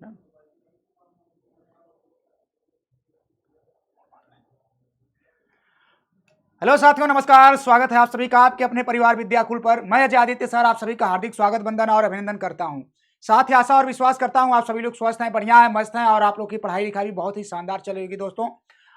Hello साथियों, नमस्कार। स्वागत है आप सभी का आपके अपने परिवार विद्याकुल पर। मैं अजय आदित्य सर आप सभी का हार्दिक स्वागत, वंदन और अभिनंदन करता हूं। साथ ही आशा और विश्वास करता हूं आप सभी लोग स्वस्थ हैं, बढ़िया हैं, मस्त हैं और आप लोग की पढ़ाई लिखाई भी बहुत ही शानदार चलेगी। दोस्तों,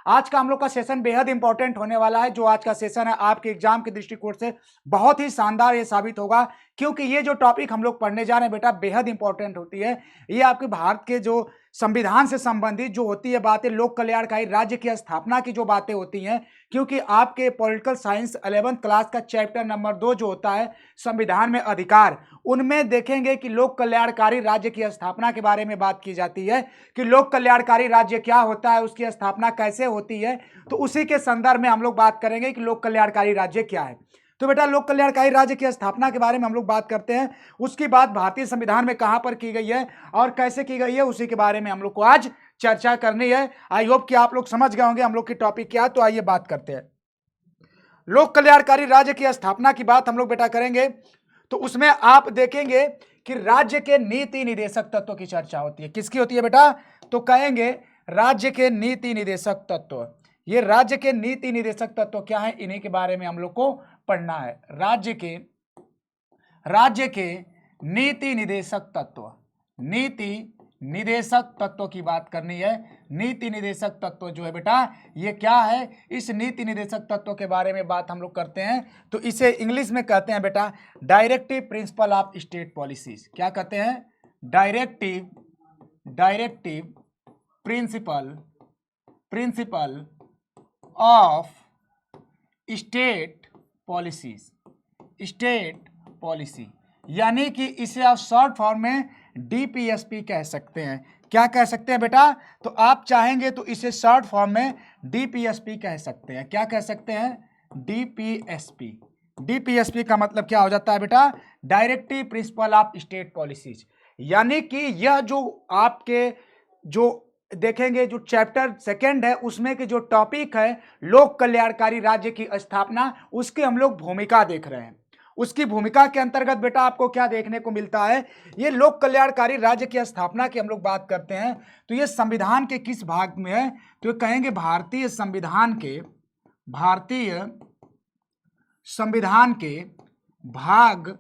आज का हम लोग का सेशन बेहद इंपॉर्टेंट होने वाला है। जो आज का सेशन है आपके एग्जाम के दृष्टिकोण से बहुत ही शानदार ये साबित होगा, क्योंकि ये जो टॉपिक हम लोग पढ़ने जा रहे हैं बेटा बेहद इंपॉर्टेंट होती है। ये आपके भारत के जो संविधान से संबंधित जो होती है बातें, लोक कल्याणकारी राज्य की स्थापना की जो बातें होती हैं, क्योंकि आपके पॉलिटिकल साइंस 11th क्लास का चैप्टर नंबर 2 जो होता है संविधान में अधिकार, उनमें देखेंगे कि लोक कल्याणकारी राज्य की स्थापना के बारे में बात की जाती है कि लोक कल्याणकारी राज्य क्या होता है, उसकी स्थापना कैसे होती है। तो उसी के संदर्भ में हम लोग बात करेंगे कि लोक कल्याणकारी राज्य क्या है। तो बेटा, लोक कल्याणकारी राज्य की स्थापना के बारे में हम लोग बात करते हैं। उसकी बात भारतीय संविधान में कहां पर की गई है और कैसे की गई है, उसी के बारे में हम लोग को आज चर्चा करनी है। आई होप कि आप लोग समझ गए होंगे हम लोग की टॉपिक क्या है। तो आइए बात करते हैं। लोक कल्याणकारी राज्य की स्थापना की बात हम लोग बेटा करेंगे तो उसमें आप देखेंगे कि राज्य के नीति निदेशक तत्व की चर्चा होती है। किसकी होती है बेटा? तो कहेंगे राज्य के नीति निदेशक तत्व। ये राज्य के नीति निदेशक तत्व क्या है, इन्हीं के बारे में हम लोग को पढ़ना है। राज्य के नीति निदेशक तत्व, नीति निदेशक तत्व की बात करनी है। नीति निदेशक तत्व जो है बेटा ये क्या है, इस नीति निदेशक तत्व के बारे में बात हम लोग करते हैं तो इसे इंग्लिश में कहते हैं बेटा directive principle of state policies. क्या कहते हैं? Directive principle of state policy, यानी कि इसे आप शॉर्ट फॉर्म में डीपीएसपी कह सकते हैं। क्या कह सकते हैं बेटा? तो आप चाहेंगे तो इसे शॉर्ट फॉर्म में डीपीएसपी कह सकते हैं। क्या कह सकते हैं? डीपीएसपी। डीपीएसपी का मतलब क्या हो जाता है बेटा? Directive principle of state policies. यानी कि यह जो आपके जो देखेंगे जो चैप्टर 2 है उसमें के जो टॉपिक है लोक कल्याणकारी राज्य की स्थापना, उसकी हम लोग भूमिका देख रहे हैं। उसकी भूमिका के अंतर्गत बेटा आपको क्या देखने को मिलता है, ये लोक कल्याणकारी राज्य की स्थापना की हम लोग बात करते हैं तो ये संविधान के किस भाग में है? तो कहेंगे भारतीय संविधान के भाग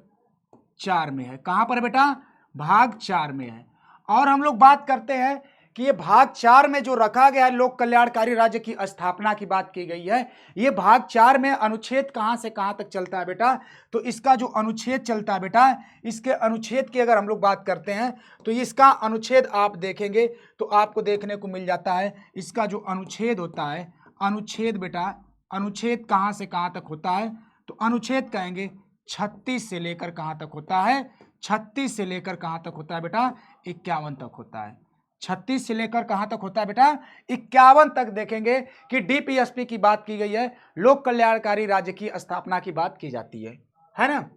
4 में है। कहां पर बेटा? भाग 4 में है। और हम लोग बात करते हैं कि ये भाग 4 में जो रखा गया है लोक कल्याणकारी राज्य की स्थापना की बात की गई है, ये भाग 4 में अनुच्छेद कहां से कहां तक चलता है बेटा? तो इसका जो अनुच्छेद चलता है बेटा, इसके अनुच्छेद की अगर हम लोग बात करते हैं तो इसका अनुच्छेद आप देखेंगे तो आपको देखने को मिल जाता है। इसका जो अनुच्छेद होता है, अनुच्छेद बेटा, अनुच्छेद कहां से कहां तक होता है? तो अनुच्छेद कहेंगे 36 से लेकर कहां तक होता है? 36 से लेकर कहां तक होता है बेटा? 51 तक होता है। 36 से लेकर कहां तक होता है बेटा? 51 तक देखेंगे कि डीपीएसपी की बात की गई है, लोक कल्याणकारी राज्य की स्थापना की बात की जाती है ना।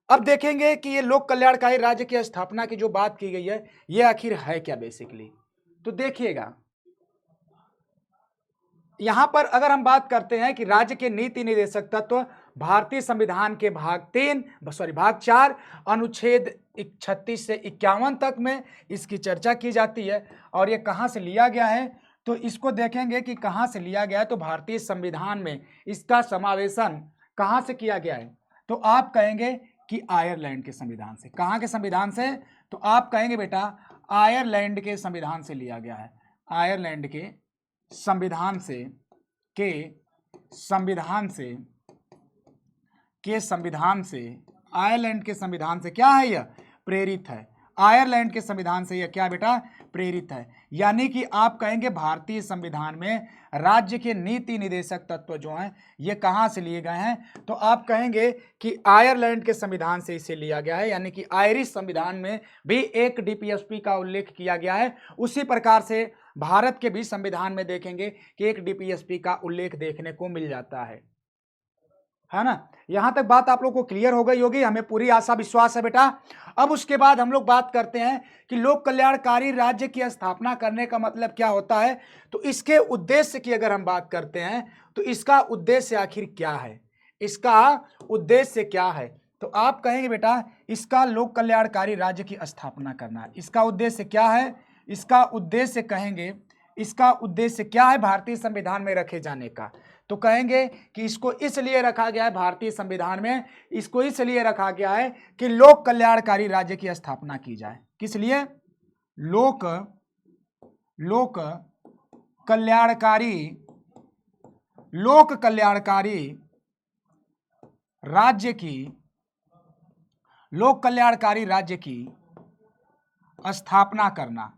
अब देखेंगे कि ये लोक कल्याणकारी राज्य की स्थापना की जो बात की गई है ये आखिर है क्या बेसिकली। तो देखिएगा यहां पर अगर हम बात करते हैं कि राज्य के नीति निदेशक तत्व भारतीय संविधान के भाग 4 अनुच्छेद 36 से 51 तक में इसकी चर्चा की जाती है। और ये कहां से लिया गया है? तो इसको देखेंगे कि कहां से लिया गया है। तो भारतीय संविधान में इसका समावेशन कहां से किया गया है? तो आप कहेंगे कि आयरलैंड के संविधान से। कहां के संविधान से? तो आप कहेंगे बेटा आयरलैंड के संविधान से लिया गया है। आयरलैंड के संविधान से आयरलैंड के संविधान से क्या है? यह प्रेरित है। आयरलैंड के संविधान से यह क्या बेटा? प्रेरित है। यानी कि आप कहेंगे भारतीय संविधान में राज्य के नीति निदेशक तत्व जो हैं ये कहां से लिए गए हैं? तो आप कहेंगे कि आयरलैंड के संविधान से इसे लिया गया है। यानी कि आयरिश संविधान में भी एक डीपीएसपी का उल्लेख किया गया है। उसी प्रकार से भारत के भी संविधान में देखेंगे कि एक डीपीएसपी का उल्लेख देखने को मिल जाता है ना। यहां तक बात आप लोग को क्लियर हो गई होगी, हमें पूरी आशा विश्वास है बेटा। अब उसके बाद हम लोग बात करते हैं कि लोक कल्याणकारी राज्य की स्थापना करने का मतलब क्या होता है। तो इसके उद्देश्य की अगर हम बात करते हैं तो इसका उद्देश्य आखिर क्या है? इसका उद्देश्य क्या है? तो आप कहेंगे बेटा इसका लोक कल्याणकारी राज्य की स्थापना करना है। इसका उद्देश्य क्या है? इसका उद्देश्य कहेंगे, इसका उद्देश्य क्या है भारतीय संविधान में रखे जाने का? तो कहेंगे कि इसको इसलिए रखा गया है भारतीय संविधान में, इसको इसलिए रखा गया है कि लोक कल्याणकारी राज्य की स्थापना की जाए। किस लिए? लोक कल्याणकारी राज्य की, लोक कल्याणकारी राज्य की स्थापना करना।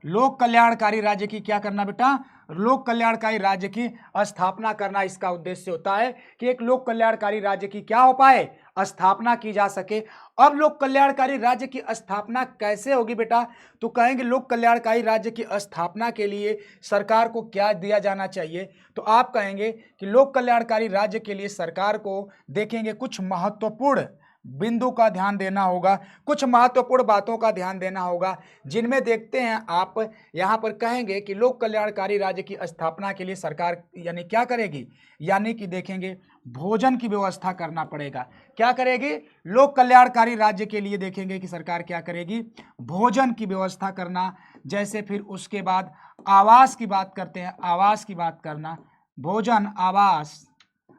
लोक कल्याणकारी राज्य की क्या करना बेटा? लोक कल्याणकारी राज्य की स्थापना करना इसका उद्देश्य होता है कि एक लोक कल्याणकारी राज्य की क्या हो पाए? स्थापना की जा सके। अब लोक कल्याणकारी राज्य की स्थापना कैसे होगी बेटा? तो कहेंगे लोक कल्याणकारी राज्य की स्थापना के लिए सरकार को क्या दिया जाना चाहिए? तो आप कहेंगे कि लोक कल्याणकारी राज्य के लिए सरकार को देखेंगे कुछ महत्वपूर्ण बिंदु का ध्यान देना होगा, कुछ महत्वपूर्ण बातों का ध्यान देना होगा, जिनमें देखते हैं आप यहां पर कहेंगे कि लोक कल्याणकारी राज्य की स्थापना के लिए सरकार यानी क्या करेगी? यानी कि देखेंगे भोजन की व्यवस्था करना पड़ेगा। क्या करेगी? लोक कल्याणकारी राज्य के लिए देखेंगे कि सरकार क्या करेगी? भोजन की व्यवस्था करना। जैसे फिर उसके बाद आवास की बात करते हैं, आवास की बात करना, भोजन, आवास।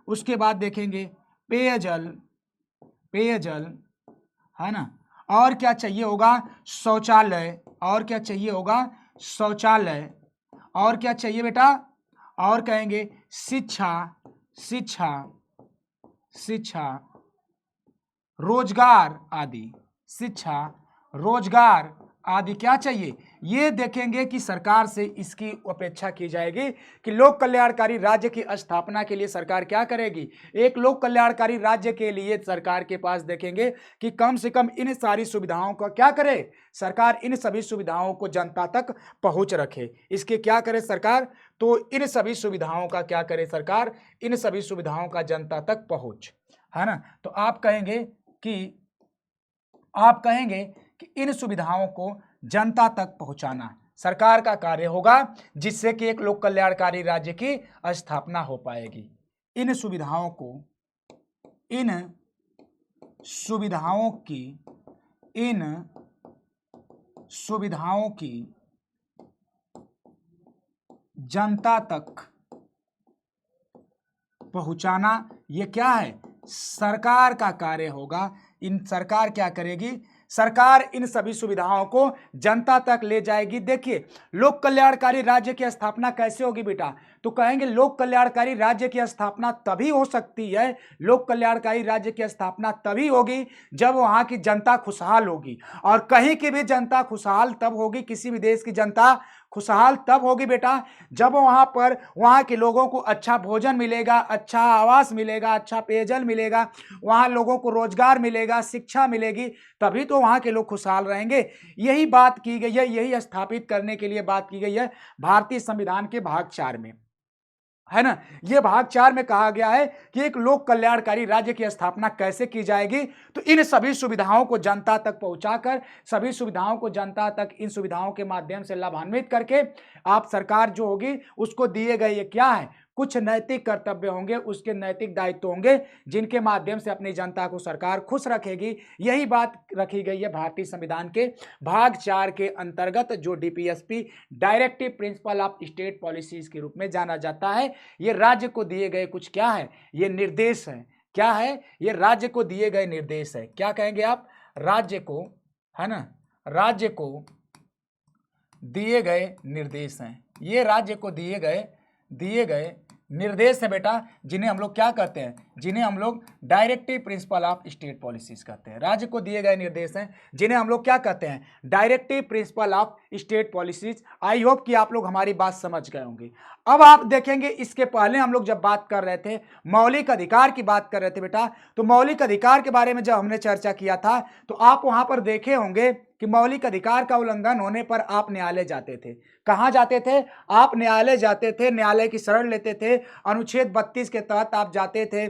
उसके बाद देखेंगे पेयजल है ना। और क्या चाहिए होगा? शौचालय। और क्या चाहिए होगा? शौचालय। और क्या चाहिए बेटा? और कहेंगे शिक्षा, रोजगार आदि। शिक्षा, रोजगार आदि क्या चाहिए? ये देखेंगे कि सरकार से इसकी अपेक्षा की जाएगी कि लोक कल्याणकारी राज्य की स्थापना के लिए सरकार क्या करेगी? एक लोक कल्याणकारी राज्य के लिए सरकार के पास देखेंगे कि कम से कम इन सारी सुविधाओं का क्या करे? सरकार इन सभी सुविधाओं को जनता तक पहुंच रखे। इसके क्या करे सरकार? तो इन सभी सुविधाओं का क्या करे सरकार? इन सभी सुविधाओं का जनता तक पहुंच, है ना। तो आप कहेंगे कि इन सुविधाओं को जनता तक पहुंचाना सरकार का कार्य होगा, जिससे कि एक लोक कल्याणकारी राज्य की स्थापना हो पाएगी। इन सुविधाओं की जनता तक पहुंचाना ये क्या है? सरकार का कार्य होगा। सरकार क्या करेगी? सरकार इन सभी सुविधाओं को जनता तक ले जाएगी। देखिए लोक कल्याणकारी राज्य की स्थापना कैसे होगी बेटा? तो कहेंगे लोक कल्याणकारी राज्य की स्थापना तभी हो सकती है, लोक कल्याणकारी राज्य की स्थापना तभी होगी जब वहां की जनता खुशहाल होगी। और कहीं की भी जनता खुशहाल तब होगी, किसी भी देश की जनता खुशहाल तब होगी बेटा जब वहां पर वहां के लोगों को अच्छा भोजन मिलेगा, अच्छा आवास मिलेगा, अच्छा पेयजल मिलेगा, वहां लोगों को रोजगार मिलेगा, शिक्षा मिलेगी, तभी तो वहां के लोग खुशहाल रहेंगे। यही बात की गई है, यही स्थापित करने के लिए बात की गई है भारतीय संविधान के भाग 4 में, है ना। यह भाग 4 में कहा गया है कि एक लोक कल्याणकारी राज्य की स्थापना कैसे की जाएगी? तो इन सभी सुविधाओं को जनता तक पहुंचाकर, सभी सुविधाओं को जनता तक इन सुविधाओं के माध्यम से लाभान्वित करके आप सरकार जो होगी उसको दिए गए ये क्या है? कुछ नैतिक कर्तव्य होंगे, उसके नैतिक दायित्व होंगे, जिनके माध्यम से अपनी जनता को सरकार खुश रखेगी। यही बात रखी गई है भारतीय संविधान के भाग 4 के अंतर्गत, जो DPSP directive principle of state policies के रूप में जाना जाता है। ये राज्य को दिए गए कुछ क्या है? ये निर्देश है। क्या है? ये राज्य को दिए गए निर्देश है। क्या कहेंगे आप? राज्य को, है ना, राज्य को दिए गए निर्देश हैं। ये राज्य को दिए गए निर्देश है बेटा, जिन्हें हम लोग क्या कहते हैं? जिन्हें हम लोग directive principle of state policies कहते हैं। राज्य को दिए गए निर्देश हैं जिन्हें हम लोग क्या कहते हैं? Directive principle of state policies. I hope कि आप लोग हमारी बात समझ गए होंगे। अब आप देखेंगे इसके पहले हम लोग जब बात कर रहे थे, मौलिक अधिकार की बात कर रहे थे बेटा, तो मौलिक अधिकार के बारे में जब हमने चर्चा किया था तो आप वहां पर देखे होंगे कि मौलिक अधिकार का उल्लंघन होने पर आप न्यायालय जाते थे। कहां जाते थे? आप न्यायालय जाते थे, न्यायालय की शरण लेते थे। अनुच्छेद 32 के तहत आप जाते थे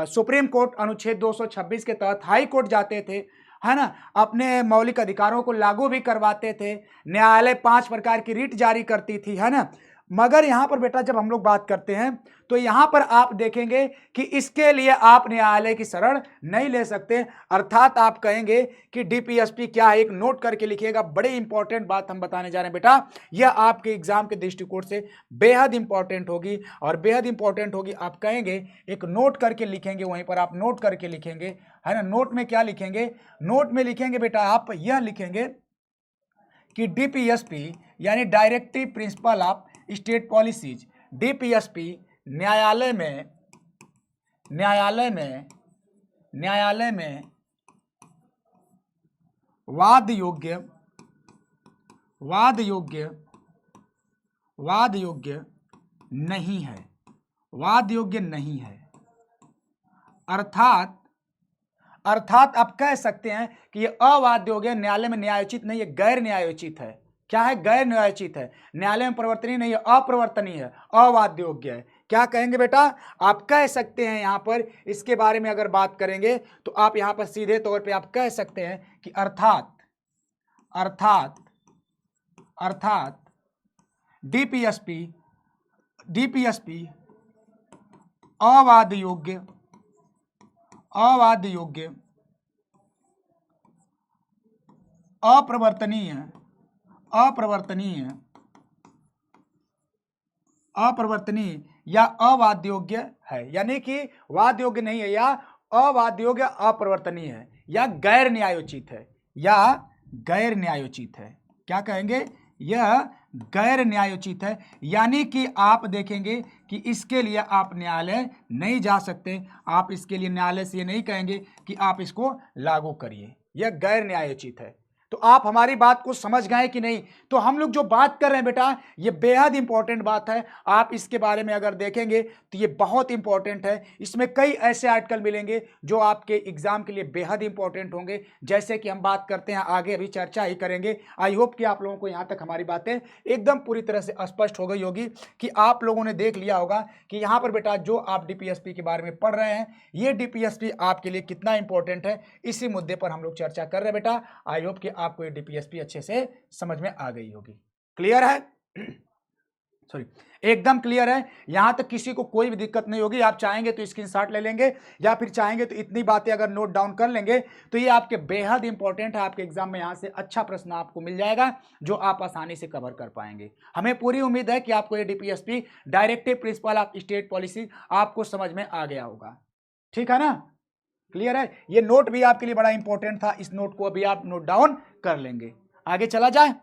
सुप्रीम कोर्ट, अनुच्छेद 226 के तहत हाई कोर्ट जाते थे, है ना। अपने मौलिक अधिकारों को लागू भी करवाते थे। न्यायालय 5 प्रकार की रिट जारी करती थी, है ना। मगर यहां पर बेटा जब हम लोग बात करते हैं तो यहां पर आप देखेंगे कि इसके लिए आप न्यायालय की शरण नहीं ले सकते। अर्थात आप कहेंगे कि डीपीएसपी क्या है, एक नोट करके लिखिएगा, बड़ी इंपॉर्टेंट बात हम बताने जा रहे हैं बेटा, यह आपके एग्जाम के दृष्टिकोण से बेहद इंपॉर्टेंट होगी और बेहद इंपॉर्टेंट होगी। आप कहेंगे, एक नोट करके लिखेंगे, वहीं पर आप नोट करके लिखेंगे, है ना। नोट में क्या लिखेंगे, नोट में लिखेंगे बेटा आप यह लिखेंगे कि डीपीएसपी यानी directive principle of state policies, DPSP न्यायालय में वाद योग्य नहीं है, वाद योग्य नहीं है। अर्थात आप कह सकते हैं कि ये अवाद योग्य, न्यायालय में न्यायोचित नहीं, ये गैर न्यायोचित है। क्या है, गैर न्यायोचित है, न्यायालय में परिवर्तनीय नहीं है, अप्रवर्तनीय है, अवाद योग्य है। क्या कहेंगे बेटा, आप कह सकते हैं यहां पर इसके बारे में अगर बात करेंगे तो आप यहां पर सीधे तौर पे आप कह सकते हैं कि अर्थात डीपीएसपी अवाद योग्य, अप्रवर्तनीय या अवाद योग्य है, यानी कि वाद योग्य नहीं है, या अवाद योग्य, अप्रवर्तनीय है, या गैर न्यायोचित है, क्या कहेंगे, यह गैर न्यायोचित है। यानी कि आप देखेंगे कि इसके लिए आप न्यायालय नहीं जा सकते, आप इसके लिए न्यायालय से ये नहीं कहेंगे कि आप इसको लागू करिए, यह गैर न्यायोचित है। तो आप हमारी बात को समझ गए कि नहीं। तो हम लोग जो बात कर रहे हैं बेटा, ये बेहद इंपॉर्टेंट बात है। आप इसके बारे में अगर देखेंगे तो ये बहुत इंपॉर्टेंट है। इसमें कई ऐसे आर्टिकल मिलेंगे जो आपके एग्जाम के लिए बेहद इंपॉर्टेंट होंगे, जैसे कि हम बात करते हैं आगे, अभी चर्चा ही करेंगे। आई होप कि आप लोगों को यहाँ तक हमारी बातें एकदम पूरी तरह से स्पष्ट हो गई होगी, कि आप लोगों ने देख लिया होगा कि यहाँ पर बेटा जो आप डीपीएसपी के बारे में पढ़ रहे हैं, ये डीपीएसपी आपके लिए कितना इंपॉर्टेंट है, इसी मुद्दे पर हम लोग चर्चा कर रहे हैं बेटा। आई होप कि आपको ये डीपीएसपी अच्छे से समझ में आ गई होगी। क्लियर है, सॉरी, एकदम क्लियर है। यहां तक किसी को कोई भी दिक्कत नहीं होगी। आप चाहेंगे तो स्क्रीनशॉट ले लेंगे, या फिर चाहेंगे तो इतनी बातें अगर नोट डाउन कर लेंगे तो ये आपके बेहद इंपॉर्टेंट है। आपके एग्जाम में यहां से अच्छा प्रश्न आपको मिल जाएगा जो आप आसानी से कवर कर पाएंगे। हमें पूरी उम्मीद है कि आपको ये DPSP directive principle of state policy आपको समझ में आ गया होगा। ठीक है ना, क्लियर है। ये नोट भी आपके लिए बड़ा इंपॉर्टेंट था, इस नोट को अभी आप नोट डाउन कर लेंगे। आगे चला जाए,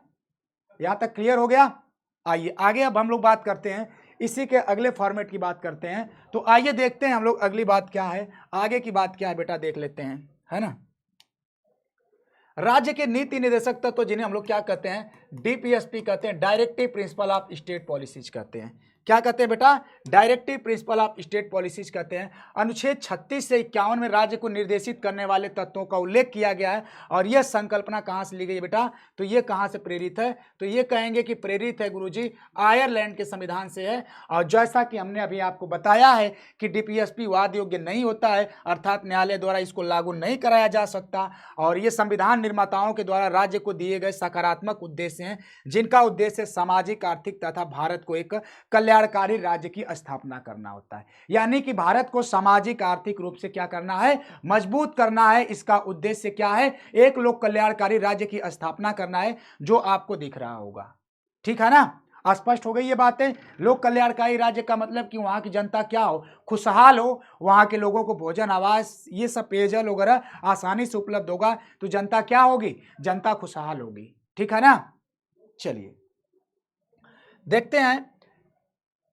यहां तक क्लियर हो गया। आइए आगे अब हम लोग बात करते हैं, इसी के अगले फॉर्मेट की बात करते हैं। तो आइए देखते हैं हम लोग अगली बात क्या है, आगे की बात क्या है बेटा, देख लेते हैं, है ना। राज्य के नीति निदेशक तत्व, जिन्हें हम लोग क्या कहते हैं, डीपीएसपी कहते हैं, directive principle of state policies कहते हैं। क्या कहते हैं बेटा, directive principle of state policies कहते हैं। अनुच्छेद 36 से 51 में राज्य को निर्देशित करने वाले तत्वों का उल्लेख किया गया है। और यह संकल्पना कहां से ली गई है बेटा, तो यह कहां से प्रेरित है, तो ये कहेंगे कि प्रेरित है गुरुजी आयरलैंड के संविधान से है। और जैसा कि हमने अभी आपको बताया है कि डीपीएसपी वाद योग्य नहीं होता है, अर्थात न्यायालय द्वारा इसको लागू नहीं कराया जा सकता। और ये संविधान निर्माताओं के द्वारा राज्य को दिए गए सकारात्मक उद्देश्य हैं, जिनका उद्देश्य सामाजिक, आर्थिक तथा भारत को एक कल्याणकारी राज्य की स्थापना करना होता है। यानी कि भारत को सामाजिक, आर्थिक रूप से क्या करना है, मजबूत करना है। इसका उद्देश्य क्या है, एक लोक कल्याणकारी राज्य की स्थापना करना है, जो आपको दिख रहा होगा। ठीक है ना, स्पष्ट हो गई ये बातें। लोक कल्याणकारी राज्य का मतलब कि वहां की जनता क्या हो, खुशहाल हो, वहां के लोगों को भोजन, आवास, ये सब पेयजल वगैरह आसानी से उपलब्ध होगा, तो जनता क्या होगी, जनता खुशहाल होगी। ठीक है ना, चलिए देखते हैं।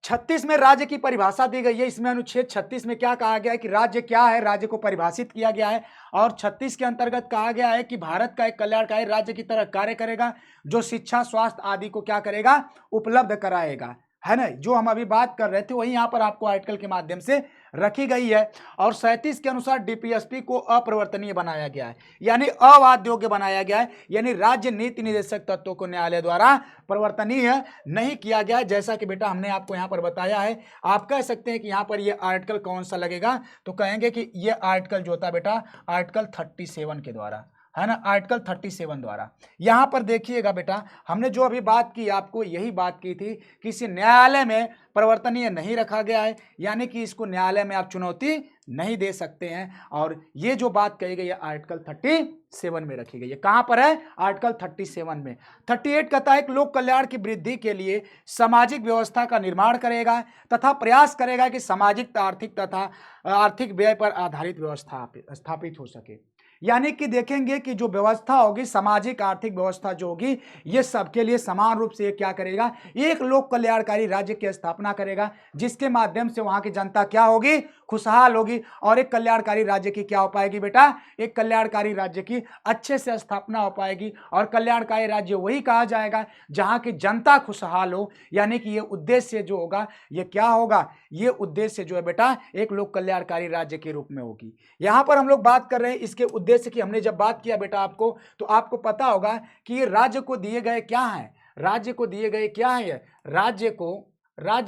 36 में राज्य की परिभाषा दी गई है। इसमें अनुच्छेद 36 में क्या कहा गया है कि राज्य क्या है, राज्य को परिभाषित किया गया है। और 36 के अंतर्गत कहा गया है कि भारत का एक कल्याणकारी राज्य की तरह कार्य करेगा, जो शिक्षा, स्वास्थ्य आदि को क्या करेगा, उपलब्ध कराएगा, है ना। जो हम अभी बात कर रहे थे वही यहाँ पर आपको आर्टिकल के माध्यम से रखी गई है। और 37 के अनुसार डीपीएसपी को अप्रवर्तनीय बनाया गया है, यानी अवाद योग्य बनाया गया है। यानी राज्य नीति निदेशक तत्वों को न्यायालय द्वारा परिवर्तनीय नहीं किया गया, जैसा कि बेटा हमने आपको यहाँ पर बताया है। आप कह सकते हैं कि यहाँ पर ये आर्टिकल कौन सा लगेगा, तो कहेंगे कि ये आर्टिकल जो होता है बेटा, आर्टिकल 37 के द्वारा, है ना, आर्टिकल 37 द्वारा। यहां पर देखिएगा बेटा, हमने जो अभी बात की आपको यही बात की थी, किसी न्यायालय में परिवर्तनीय नहीं रखा गया है, यानी कि इसको न्यायालय में आप चुनौती नहीं दे सकते हैं। और ये जो बात कही गई है आर्टिकल 37 में रखी गई है। कहां पर है? आर्टिकल 37 में। 38 कहता है कि लोक कल्याण की वृद्धि के लिए सामाजिक व्यवस्था का निर्माण करेगा तथा प्रयास करेगा कि सामाजिक आर्थिक तथा आर्थिक व्यय पर आधारित व्यवस्था स्थापित हो सके। यानी कि देखेंगे कि जो व्यवस्था होगी, सामाजिक आर्थिक व्यवस्था जो होगी, ये सबके लिए समान रूप से ये क्या करेगा, एक लोक कल्याणकारी राज्य की स्थापना करेगा, जिसके माध्यम से वहां की जनता क्या होगी, खुशहाल होगी। और एक कल्याणकारी राज्य की क्या हो पाएगी बेटा, एक कल्याणकारी राज्य की अच्छे से स्थापना हो पाएगी। और कल्याणकारी राज्य वही कहा जाएगा जहां की जनता खुशहाल हो। यानी कि ये उद्देश्य जो होगा, ये क्या होगा, ये उद्देश्य जो है बेटा एक लोक कल्याणकारी राज्य के रूप में होगी। यहां पर हम लोग बात कर रहे हैं इसके उद्देश्य की। हमने जब बात किया बेटा आपको, तो आपको पता होगा कि ये राज्य को दिए गए क्या है, राज्य को दिए गए क्या है, राज्य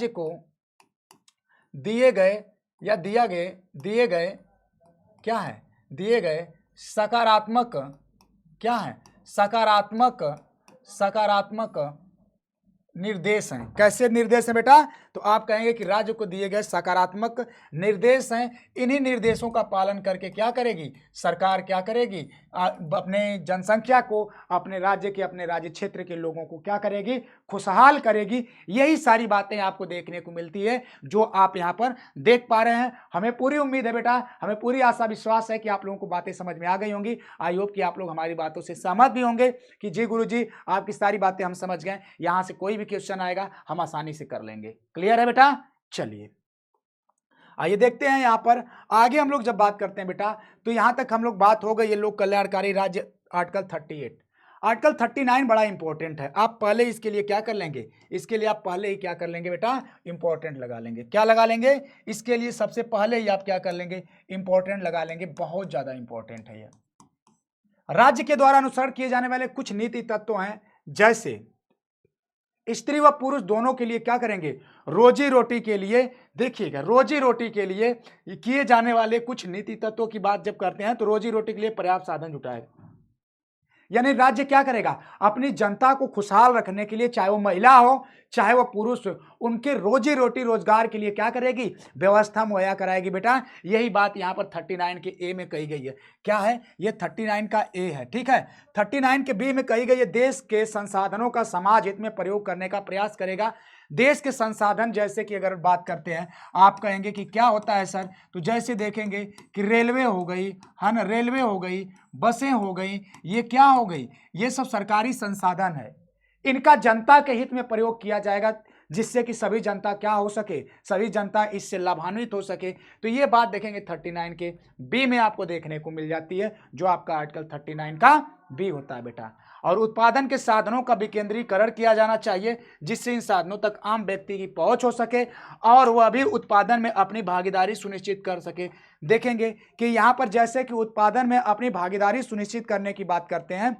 को दिए गए या दिए गए क्या है, दिए गए सकारात्मक क्या है, सकारात्मक निर्देश हैं। कैसे निर्देश हैं बेटा? तो आप कहेंगे कि राज्य को दिए गए सकारात्मक निर्देश हैं। इन्हीं निर्देशों का पालन करके क्या करेगी सरकार, क्या करेगी, अपने जनसंख्या को, अपने राज्य क्षेत्र के लोगों को क्या करेगी, खुशहाल करेगी। यही सारी बातें आपको देखने को मिलती है जो आप यहाँ पर देख पा रहे हैं। हमें पूरी उम्मीद है बेटा, हमें पूरी आशा विश्वास है कि आप लोगों को बातें समझ में आ गई होंगी। आई होप कि आप लोग हमारी बातों से सहमत भी होंगे कि जी गुरुजी, आपकी सारी बातें हम समझ गए, यहां से कोई भी क्वेश्चन आएगा हम आसानी से कर लेंगे। क्लियर है बेटा? चलिए आइए देखते हैं यहां पर आगे हम लोग जब बात करते हैं बेटा, तो यहां तक हम लोग बात हो गई ये लोक कल्याणकारी राज्य आर्टिकल 38। आर्टिकल 39 बड़ा इंपॉर्टेंट है। आप पहले इसके लिए क्या कर लेंगे, इसके लिए आप पहले ही क्या कर लेंगे बेटा, इंपॉर्टेंट लगा लेंगे। क्या लगा लेंगे? इसके लिए सबसे पहले ही आप क्या कर लेंगे, इंपॉर्टेंट लगा लेंगे। बहुत ज्यादा इंपॉर्टेंट है यह। राज्य के द्वारा अनुसरण किए जाने वाले कुछ नीति तत्व हैं, जैसे स्त्री व पुरुष दोनों के लिए क्या करेंगे, रोजी रोटी के लिए, देखिएगा रोजी रोटी के लिए किए जाने वाले कुछ नीति तत्वों की बात जब करते हैं तो रोजी रोटी के लिए पर्याप्त साधन जुटाएगा। यानी राज्य क्या करेगा, अपनी जनता को खुशहाल रखने के लिए, चाहे वो महिला हो चाहे वो पुरुष हो, उनके रोजी रोटी रोजगार के लिए क्या करेगी, व्यवस्था मुहैया कराएगी बेटा। यही बात यहां पर 39 के ए में कही गई है। क्या है ये? 39 का ए है, ठीक है। 39 के बी में कही गई है, देश के संसाधनों का समाज हित में प्रयोग करने का प्रयास करेगा। देश के संसाधन, जैसे कि अगर बात करते हैं, आप कहेंगे कि क्या होता है सर, तो जैसे देखेंगे कि रेलवे हो गई, है ना, रेलवे हो गई, बसें हो गई, ये क्या हो गई, ये सब सरकारी संसाधन है। इनका जनता के हित में प्रयोग किया जाएगा, जिससे कि सभी जनता क्या हो सके, सभी जनता इससे लाभान्वित हो सके। तो ये बात देखेंगे 39 के बी में आपको देखने को मिल जाती है, जो आपका आर्टिकल 39 का बी होता है बेटा। और उत्पादन के साधनों का विकेंद्रीकरण किया जाना चाहिए, जिससे इन साधनों तक आम व्यक्ति की पहुंच हो सके और वह भी उत्पादन में अपनी भागीदारी सुनिश्चित कर सके। देखेंगे कि यहां पर जैसे कि उत्पादन में अपनी भागीदारी सुनिश्चित करने की बात करते हैं,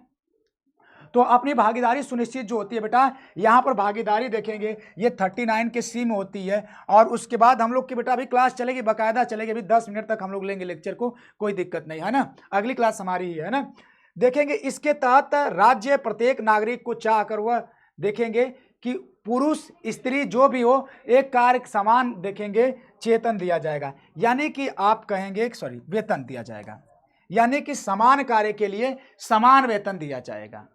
तो अपनी भागीदारी सुनिश्चित जो होती है बेटा, यहां पर भागीदारी देखेंगे ये 39 के सी में होती है। और उसके बाद हम लोग की बेटा अभी क्लास चलेगी, बाकायदा चलेगी, अभी 10 मिनट तक हम लोग लेंगे लेक्चर को, कोई दिक्कत नहीं है ना, अगली क्लास हमारी ही है ना। देखेंगे इसके तहत राज्य प्रत्येक नागरिक को चाहकर वह देखेंगे कि पुरुष स्त्री जो भी हो एक कार्य समान देखेंगे चेतन दिया जाएगा, यानी कि आप कहेंगे सॉरी वेतन दिया जाएगा, यानी कि समान कार्य के लिए समान वेतन दिया जाएगा।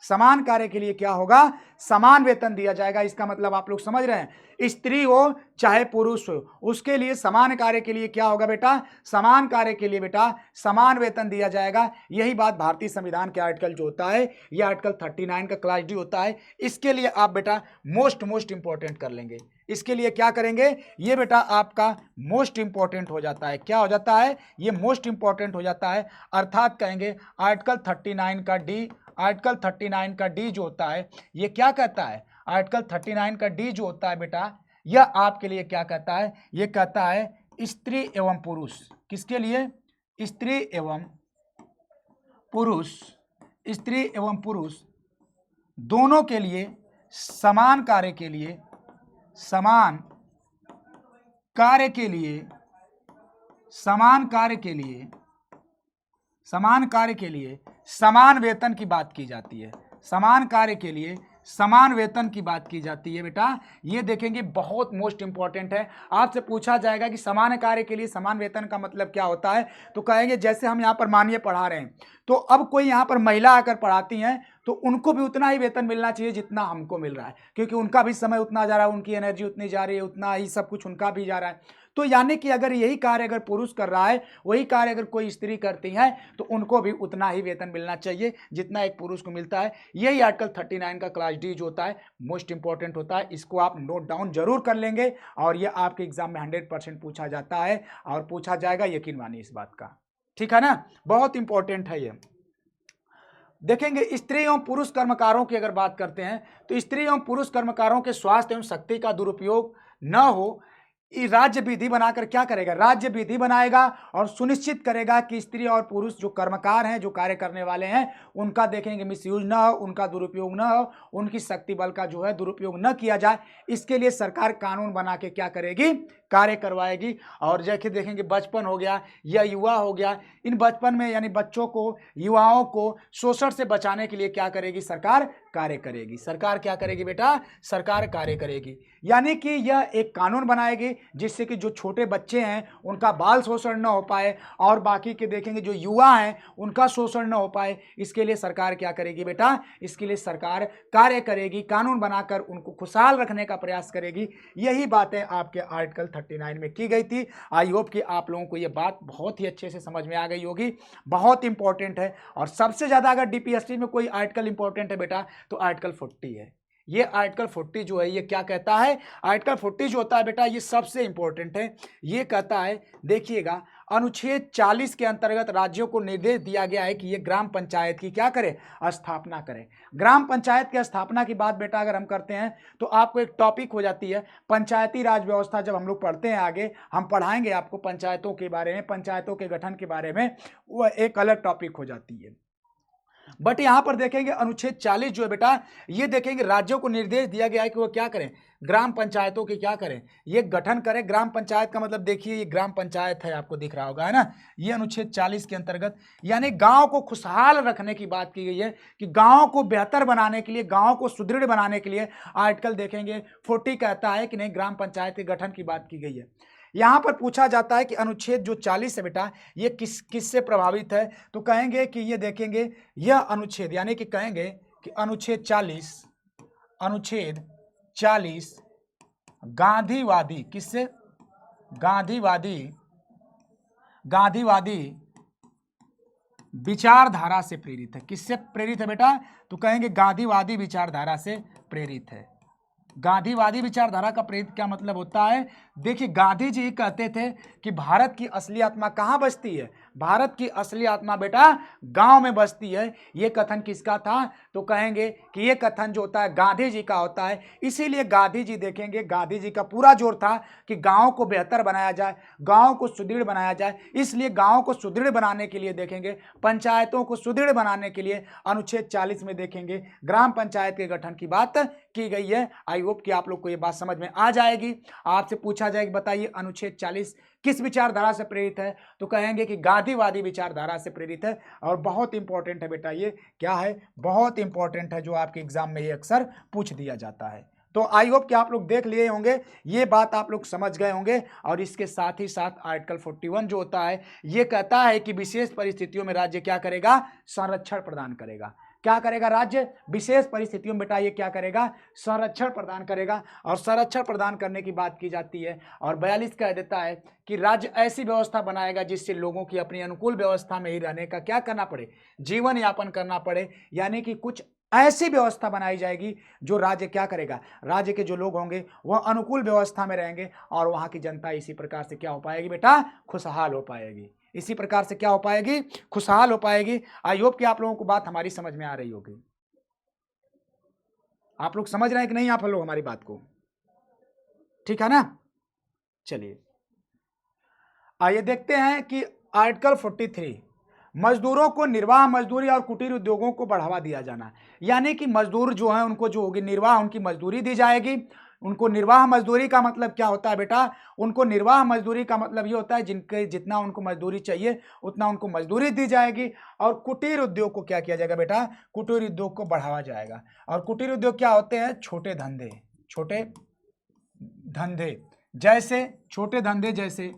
समान कार्य के लिए क्या होगा, समान वेतन दिया जाएगा। इसका मतलब आप लोग समझ रहे हैं, स्त्री हो चाहे पुरुष हो, उसके लिए समान कार्य के लिए क्या होगा बेटा, समान कार्य के लिए बेटा समान वेतन दिया जाएगा। यही बात भारतीय संविधान के आर्टिकल जो होता है, यह आर्टिकल 39 का क्लास डी होता है। इसके लिए आप बेटा मोस्ट इंपॉर्टेंट कर लेंगे। इसके लिए क्या करेंगे, ये बेटा आपका मोस्ट इंपॉर्टेंट हो जाता है। क्या हो जाता है, ये मोस्ट इंपॉर्टेंट हो जाता है। अर्थात कहेंगे आर्टिकल 39 का डी, आर्टिकल 39 का डी जो होता है ये क्या कहता है, आर्टिकल 39 का डी जो होता है बेटा, यह आपके लिए क्या कहता है, ये कहता है स्त्री एवं पुरुष, किसके लिए, स्त्री एवं पुरुष, स्त्री एवं पुरुष दोनों के लिए समान कार्य के लिए, समान कार्य के लिए, समान कार्य के लिए, समान कार्य के लिए समान वेतन की बात की जाती है। समान कार्य के लिए समान वेतन की बात की जाती है बेटा। ये देखेंगे बहुत मोस्ट इंपॉर्टेंट है। आपसे पूछा जाएगा कि समान कार्य के लिए समान वेतन का मतलब क्या होता है, तो कहेंगे जैसे हम यहाँ पर मानिए पढ़ा रहे हैं, तो अब कोई यहाँ पर महिला आकर पढ़ाती हैं तो उनको भी उतना ही वेतन मिलना चाहिए जितना हमको मिल रहा है, क्योंकि उनका भी समय उतना जा रहा है, उनकी एनर्जी उतनी जा रही है, उतना ही सब कुछ उनका भी जा रहा है। तो यानी कि अगर यही कार्य अगर पुरुष कर रहा है, वही कार्य अगर कोई स्त्री करती है, तो उनको भी उतना ही वेतन मिलना चाहिए जितना एक पुरुष को मिलता है। यही आर्टिकल 39 का क्लास डी जो होता है मोस्ट इंपॉर्टेंट होता है। इसको आप नोट डाउन जरूर कर लेंगे और ये आपके एग्जाम में 100% पूछा जाता है और पूछा जाएगा, यकीन मानिए इस बात का। ठीक है ना, बहुत इंपॉर्टेंट है ये। देखेंगे स्त्री एवं पुरुष कर्मकारों की अगर बात करते हैं, तो स्त्री एवं पुरुष कर्मकारों के स्वास्थ्य एवं शक्ति का दुरुपयोग न हो, राज्य विधि बनाकर क्या करेगा, राज्य विधि बनाएगा और सुनिश्चित करेगा कि स्त्री और पुरुष जो कर्मकार हैं, जो कार्य करने वाले हैं, उनका देखेंगे मिसयूज ना हो, उनका दुरुपयोग ना हो, उनकी शक्ति बल का जो है दुरुपयोग न किया जाए। इसके लिए सरकार कानून बना के क्या करेगी, कार्य करवाएगी। और जैसे देखेंगे बचपन हो गया या युवा हो गया, इन बचपन में यानी बच्चों को, युवाओं को शोषण से बचाने के लिए क्या करेगी, सरकार कार्य करेगी। सरकार क्या करेगी बेटा, सरकार कार्य करेगी। यानी कि यह एक कानून बनाएगी जिससे कि जो छोटे बच्चे हैं उनका बाल शोषण न हो पाए और बाकी के देखेंगे जो युवा हैं उनका शोषण न हो पाए। इसके लिए सरकार क्या करेगी बेटा, इसके लिए सरकार कार्य करेगी, कानून बनाकर उनको खुशहाल रखने का प्रयास करेगी। यही बातें आपके आर्टिकल 39 में की गई थी। आई होप कि आप लोगों को ये बात बहुत ही अच्छे से समझ में आ गई होगी। बहुत इंपॉर्टेंट है और सबसे ज़्यादा अगर डीपीएससी में कोई आर्टिकल इंपॉर्टेंट है बेटा तो आर्टिकल 40 है। ये आर्टिकल 40 जो है ये क्या कहता है, आर्टिकल 40 जो होता है बेटा ये सबसे इंपॉर्टेंट है। ये कहता है, देखिएगा, अनुच्छेद 40 के अंतर्गत राज्यों को निर्देश दिया गया है कि ये ग्राम पंचायत की क्या करे, स्थापना करें। ग्राम पंचायत की स्थापना की बात बेटा अगर हम करते हैं तो आपको एक टॉपिक हो जाती है पंचायती राज व्यवस्था। जब हम लोग पढ़ते हैं आगे हम पढ़ाएंगे आपको पंचायतों के बारे में, पंचायतों के गठन के बारे में, वह एक अलग टॉपिक हो जाती है। बट यहां पर देखेंगे अनुच्छेद 40 जो है बेटा, ये देखेंगे राज्यों को निर्देश दिया गया है कि वो क्या करें, ग्राम पंचायतों के क्या करें, ये गठन करें। ग्राम पंचायत का मतलब देखिए ये ग्राम पंचायत है, आपको दिख रहा होगा है ना, ये अनुच्छेद 40 के अंतर्गत यानी गांव को खुशहाल रखने की बात की गई है कि गांव को बेहतर बनाने के लिए, गांव को सुदृढ़ बनाने के लिए आर्टिकल देखेंगे 40 कहता है कि नहीं, ग्राम पंचायत के गठन की बात की गई है। यहां पर पूछा जाता है कि अनुच्छेद जो 40 है बेटा ये किससे प्रभावित है, तो कहेंगे कि ये देखेंगे यह अनुच्छेद यानी कि कहेंगे कि अनुच्छेद 40 गांधीवादी, किससे, गांधीवादी विचारधारा से प्रेरित है। किससे प्रेरित है बेटा, तो कहेंगे गांधीवादी विचारधारा से प्रेरित है। गांधीवादी विचारधारा का प्रेरित क्या मतलब होता है, देखिए गांधी जी कहते थे कि भारत की असली आत्मा कहाँ बसती है, भारत की असली आत्मा बेटा गांव में बसती है। ये कथन किसका था, तो कहेंगे कि ये कथन जो होता है गांधी जी का होता है। इसीलिए गांधी जी देखेंगे, गांधी जी का पूरा जोर था कि गांव को बेहतर बनाया जाए, गांव को सुदृढ़ बनाया जाए। इसलिए गांव को सुदृढ़ बनाने के लिए देखेंगे, पंचायतों को सुदृढ़ बनाने के लिए अनुच्छेद 40 में देखेंगे ग्राम पंचायत के गठन की बात की गई है। आई होप कि आप लोग को ये बात समझ में आ जाएगी। आपसे पूछा जाएगा बताइए अनुच्छेद 40 किस विचारधारा से प्रेरित है, तो कहेंगे कि गांधीवादी विचारधारा से प्रेरित है। और बहुत इंपॉर्टेंट है बेटा, ये क्या है, बहुत इंपॉर्टेंट है, जो आपके एग्जाम में ये अक्सर पूछ दिया जाता है। तो आई होप कि आप लोग देख लिए होंगे, ये बात आप लोग समझ गए होंगे। और इसके साथ ही साथ आर्टिकल 41 जो होता है ये कहता है कि विशेष परिस्थितियों में राज्य क्या करेगा, संरक्षण प्रदान करेगा। क्या करेगा राज्य, विशेष परिस्थितियों में बेटा ये क्या करेगा, संरक्षण प्रदान करेगा। और संरक्षण प्रदान करने की बात की जाती है। और 42 कह देता है कि राज्य ऐसी व्यवस्था बनाएगा जिससे लोगों की अपनी अनुकूल व्यवस्था में ही रहने का क्या करना पड़े, जीवन यापन करना पड़े। यानी कि कुछ ऐसी व्यवस्था बनाई जाएगी जो राज्य क्या करेगा, राज्य के जो लोग होंगे वह अनुकूल व्यवस्था में रहेंगे और वहां की जनता इसी प्रकार से क्या हो पाएगी बेटा, खुशहाल हो पाएगी। इसी प्रकार से क्या हो पाएगी, खुशहाल हो पाएगी। आई होप कि आप लोगों को बात हमारी समझ में आ रही होगी। आप लोग समझ रहे हैं कि नहीं आप लोग हमारी बात को, ठीक है ना। चलिए आइए देखते हैं कि आर्टिकल 43 मजदूरों को निर्वाह मजदूरी और कुटीर उद्योगों को बढ़ावा दिया जाना। यानी कि मजदूर जो है उनको जो होगी निर्वाह उनकी मजदूरी दी जाएगी, उनको निर्वाह मजदूरी का मतलब क्या होता है बेटा? उनको निर्वाह मजदूरी का मतलब ये होता है जिनके जितना उनको मजदूरी चाहिए उतना उनको मजदूरी दी जाएगी। और कुटीर उद्योग को क्या किया जाएगा बेटा? कुटीर उद्योग को बढ़ावा जाएगा। और कुटीर उद्योग क्या होते हैं? छोटे धंधे, छोटे धंधे जैसे, छोटे धंधे जैसे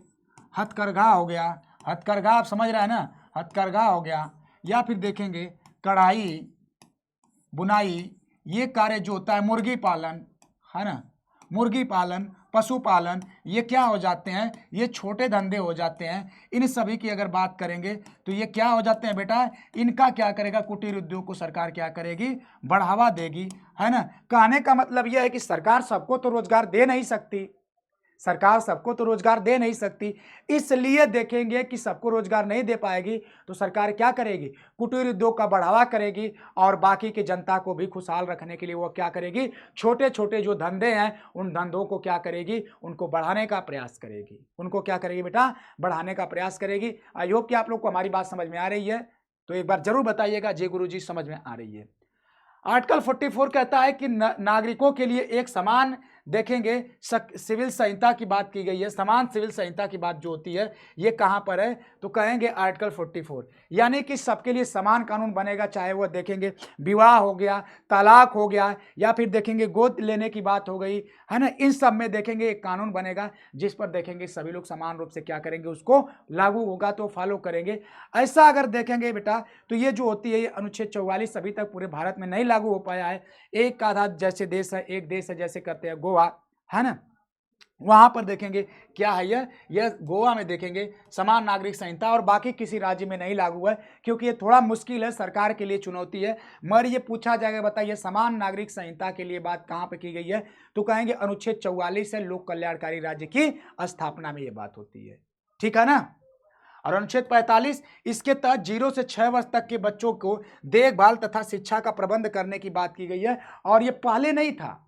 हथकरघा हो गया, हथकरघा आप समझ रहे हैं ना, हथकरघा हो गया, या फिर देखेंगे कढ़ाई, बुनाई, ये कार्य जो होता है, मुर्गी पालन, है ना, मुर्गी पालन, पशुपालन, ये क्या हो जाते हैं? ये छोटे धंधे हो जाते हैं। इन सभी की अगर बात करेंगे तो ये क्या हो जाते हैं बेटा? इनका क्या करेगा? कुटीर उद्योग को सरकार क्या करेगी? बढ़ावा देगी, है ना। कहने का मतलब यह है कि सरकार सबको तो रोजगार दे नहीं सकती, सरकार सबको तो रोजगार दे नहीं सकती, इसलिए देखेंगे कि सबको रोजगार नहीं दे पाएगी तो सरकार क्या करेगी? कुटीर उद्योग का बढ़ावा करेगी और बाकी की जनता को भी खुशहाल रखने के लिए वो क्या करेगी? छोटे छोटे जो धंधे हैं उन धंधों को क्या करेगी? उनको बढ़ाने का प्रयास करेगी। उनको क्या करेगी बेटा? बढ़ाने का प्रयास करेगी। आई होप कि आप लोग को हमारी बात समझ में आ रही है, तो एक बार जरूर बताइएगा जी गुरुजी समझ में आ रही है। आर्टिकल 44 कहता है कि नागरिकों के लिए एक समान, देखेंगे सिविल संहिता की बात की गई है, समान सिविल संहिता की बात जो होती है ये कहां पर है? तो कहेंगे आर्टिकल 44, यानी कि सबके लिए समान कानून बनेगा, चाहे वो देखेंगे विवाह हो गया, तलाक हो गया, या फिर देखेंगे गोद लेने की बात हो गई, है ना। इन सब में देखेंगे एक कानून बनेगा जिस पर देखेंगे सभी लोग समान रूप से क्या करेंगे? उसको लागू होगा तो फॉलो करेंगे। ऐसा अगर देखेंगे बेटा तो ये जो होती है ये अनुच्छेद 44 अभी तक पूरे भारत में नहीं लागू हो पाया है। एक आधा जैसे देश है, एक देश है जैसे करते हैं गोवा, है ना, वहां पर देखेंगे क्या है यह गोवा में देखेंगे समान नागरिक संहिता, और बाकी किसी राज्य में नहीं लागू है क्योंकि ये थोड़ा मुश्किल है, सरकार के लिए चुनौती है। मगर ये पूछा जाएगा बताइए समान नागरिक संहिता के लिए बात कहां पर की गई है? तो कहेंगे अनुच्छेद 44 से लोक कल्याणकारी राज्य की स्थापना में ये बात होती है, ठीक है ना। और अनुच्छेद 45 इसके तहत 0 से 6 वर्ष तक के बच्चों को देखभाल तथा शिक्षा का प्रबंध करने की बात की गई है। और ये पहले नहीं था,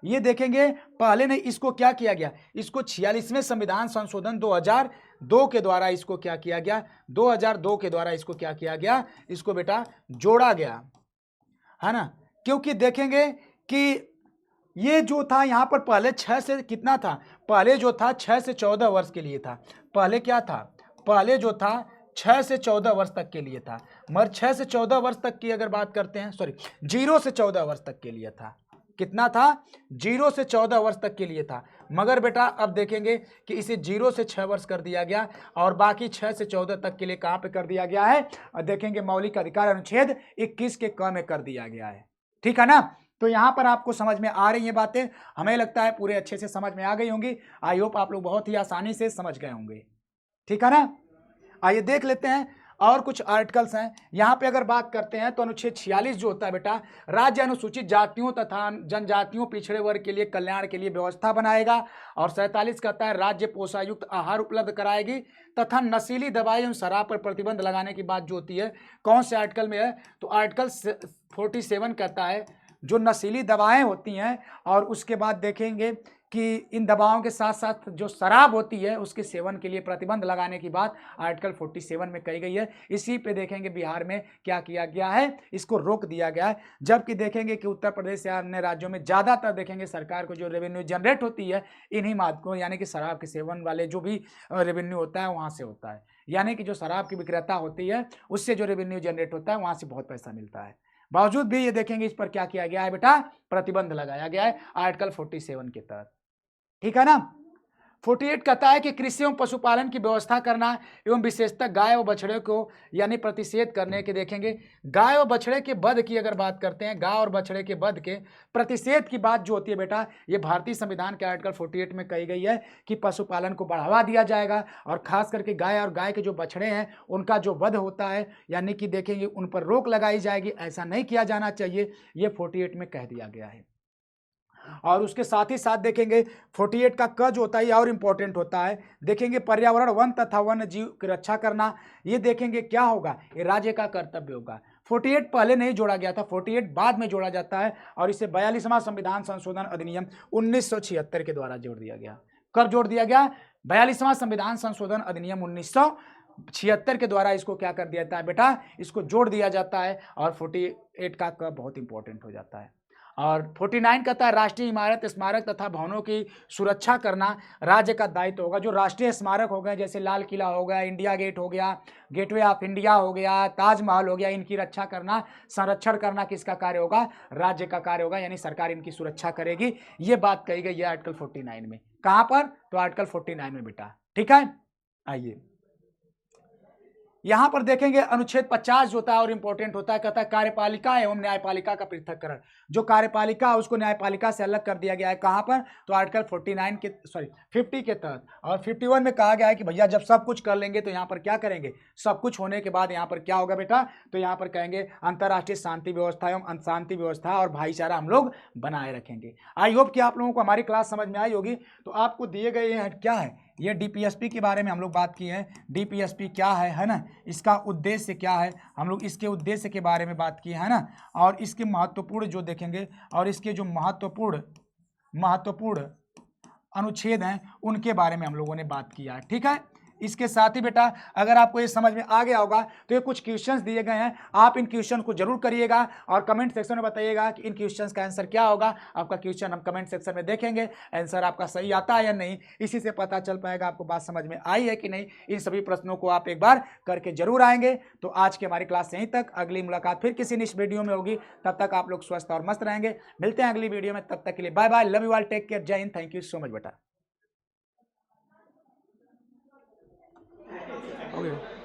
ये देखेंगे पहले नहीं, इसको क्या किया गया? इसको 46वें संविधान संशोधन 2002 के द्वारा इसको क्या किया गया? 2002 के द्वारा इसको क्या किया गया? इसको बेटा जोड़ा गया, है ना। क्योंकि देखेंगे कि ये जो था यहाँ पर पहले 6 से कितना था? पहले जो था 6 से 14 वर्ष के लिए था। पहले क्या था? पहले जो था 6 से 14 वर्ष तक के लिए था। मगर 6 से 14 वर्ष तक की अगर बात करते हैं, सॉरी 0 से 14 वर्ष तक के लिए था। कितना था? 0 से 14 वर्ष तक के लिए था। मगर बेटा अब देखेंगे कि इसे 0 से 6 वर्ष कर दिया गया और बाकी 6 से 14 तक के लिए कहां पे कर दिया गया है? और देखेंगे मौलिक अधिकार अनुच्छेद 21 के क में कर दिया गया है, ठीक है ना। तो यहां पर आपको समझ में आ रही है बातें, हमें लगता है पूरे अच्छे से समझ में आ गई होंगी। आई होप आप लोग बहुत ही आसानी से समझ गए होंगे, ठीक है ना। आइए देख लेते हैं और कुछ आर्टिकल्स हैं। यहाँ पे अगर बात करते हैं तो अनुच्छेद 46 जो होता है बेटा, राज्य अनुसूचित जातियों तथा जनजातियों पिछड़े वर्ग के लिए कल्याण के लिए व्यवस्था बनाएगा। और 47 कहता है राज्य पोषायुक्त आहार उपलब्ध कराएगी तथा नशीली दवाई एवं शराब पर प्रतिबंध लगाने की बात जो होती है कौन से आर्टिकल में है? तो आर्टिकल 47 कहता है जो नशीली दवाएं होती हैं और उसके बाद देखेंगे कि इन दवाओं के साथ साथ जो शराब होती है उसके सेवन के लिए प्रतिबंध लगाने की बात आर्टिकल 47 में कही गई है। इसी पे देखेंगे बिहार में क्या किया गया है? इसको रोक दिया गया है। जबकि देखेंगे कि उत्तर प्रदेश या अन्य राज्यों में ज़्यादातर देखेंगे सरकार को जो रेवेन्यू जनरेट होती है इन्हीं माध्यमों यानी कि शराब के सेवन वाले जो भी रेवेन्यू होता है वहाँ से होता है। यानी कि जो शराब की विक्रेता होती है उससे जो रेवेन्यू जनरेट होता है वहाँ से बहुत पैसा मिलता है। बावजूद भी ये देखेंगे इस पर क्या किया गया है बेटा? प्रतिबंध लगाया गया है आर्टिकल 47 के तहत, ठीक है ना। 48 कहता है कि कृषि एवं पशुपालन की व्यवस्था करना एवं विशेषतः गाय और बछड़े को यानी प्रतिषेध करने के देखेंगे गाय और बछड़े के वध की अगर बात करते हैं, गाय और बछड़े के वध के प्रतिषेध की बात जो होती है बेटा ये भारतीय संविधान के आर्टिकल 48 में कही गई है कि पशुपालन को बढ़ावा दिया जाएगा और खास करके गाय और गाय के जो बछड़े हैं उनका जो वध होता है यानी कि देखेंगे उन पर रोक लगाई जाएगी, ऐसा नहीं किया जाना चाहिए, ये 48 में कह दिया गया है। और उसके साथ ही साथ देखेंगे 48 का क जो होता है और इंपॉर्टेंट होता है। देखेंगे पर्यावरण वन तथा वन्य जीव की रक्षा करना, ये देखेंगे क्या होगा? ये राज्य का कर्तव्य होगा। 48 पहले नहीं जोड़ा गया था, 48 बाद में जोड़ा जाता है और इसे 42वां संविधान संशोधन अधिनियम 1976 के द्वारा जोड़ दिया गया। कब जोड़ दिया गया? 42वां संविधान संशोधन अधिनियम 1976 के द्वारा इसको क्या कर दिया जाता है बेटा? इसको जोड़ दिया जाता है और 48 का क बहुत इंपॉर्टेंट हो जाता है। और 49 कहता है राष्ट्रीय इमारत, स्मारक तथा भवनों की सुरक्षा करना राज्य का दायित्व होगा। जो राष्ट्रीय स्मारक हो गए जैसे लाल किला हो गया, इंडिया गेट हो गया, गेटवे ऑफ इंडिया हो गया, ताजमहल हो गया, इनकी रक्षा करना, संरक्षण करना किसका कार्य होगा? राज्य का कार्य होगा, यानी सरकार इनकी सुरक्षा करेगी। ये बात कही गई है आर्टिकल 49 में। कहां पर? तो आर्टिकल 49 में बेटा, ठीक है। आइए यहां पर देखेंगे अनुच्छेद 50 जो होता है और इंपॉर्टेंट होता है, कहता है कार्यपालिका एवं न्यायपालिका का पृथक्करण। जो कार्यपालिका उसको न्यायपालिका से अलग कर दिया गया है। कहां पर? तो आर्टिकल 49 के 50 के तहत। और 51 में कहा गया है कि भैया जब सब कुछ कर लेंगे तो यहां पर क्या करेंगे? सब कुछ होने के बाद यहां पर क्या होगा बेटा? तो यहां पर कहेंगे अंतरराष्ट्रीय शांति व्यवस्था एवं शांति व्यवस्था और भाईचारा हम लोग बनाए रखेंगे। आई होप कि आप लोगों को हमारी क्लास समझ में आई होगी। तो आपको दिए गए हैं क्या है, ये डीपीएसपी के बारे में हम लोग बात की है। डीपीएसपी क्या है ना, इसका उद्देश्य क्या है, हम लोग इसके उद्देश्य के बारे में बात की है ना, और इसके महत्वपूर्ण जो देखेंगे और इसके जो महत्वपूर्ण अनुच्छेद हैं उनके बारे में हम लोगों ने बात किया है। ठीक है, इसके साथ ही बेटा अगर आपको ये समझ में आ गया होगा तो ये कुछ क्वेश्चंस दिए गए हैं, आप इन क्वेश्चन को जरूर करिएगा और कमेंट सेक्शन में बताइएगा कि इन क्वेश्चंस का आंसर क्या होगा। आपका क्वेश्चन हम कमेंट सेक्शन में देखेंगे, आंसर आपका सही आता है या नहीं, इसी से पता चल पाएगा आपको बात समझ में आई है कि नहीं। इन सभी प्रश्नों को आप एक बार करके जरूर आएंगे। तो आज की हमारी क्लास यहीं तक, अगली मुलाकात फिर किसी नेक्स्ट वीडियो में होगी। तब तक आप लोग स्वस्थ और मस्त रहेंगे। मिलते हैं अगली वीडियो में, तब तक के लिए bye bye, love you all, take care, जय Hind, thank you so much बेटा। Okay.